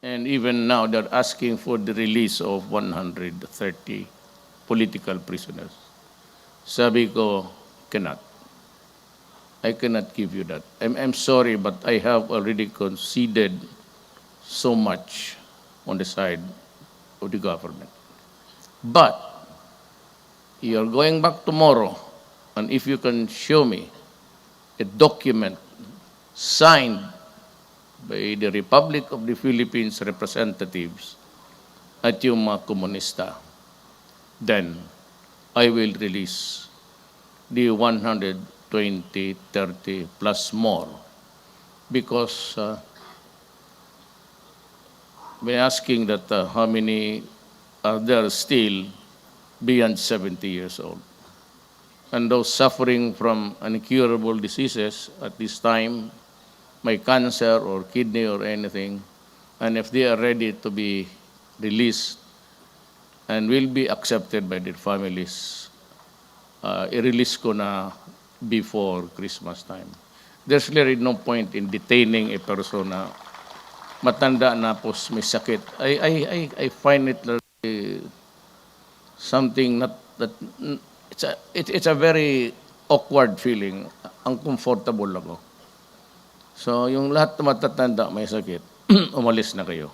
And even now, they're asking for the release of 130 political prisoners. Sabi ko, cannot. I cannot give you that. I'm sorry, but I have already conceded so much on the side of the government. But you're going back tomorrow, and if you can show me a document signed by the Republic of the Philippines representatives at yung mga komunista, then I will release the 120, 30 plus more. Because we're asking that how many are there still beyond 70 years old. And those suffering from incurable diseases at this time, my cancer or kidney or anything, and if they are ready to be released and will be accepted by their families, i-release ko na before Christmas time. There's really no point in detaining a person na matanda na po may sakit. I find it something not that it's a very awkward feeling. Uncomfortable ako. So, yung lahat na matatanda may sakit, umalis na kayo.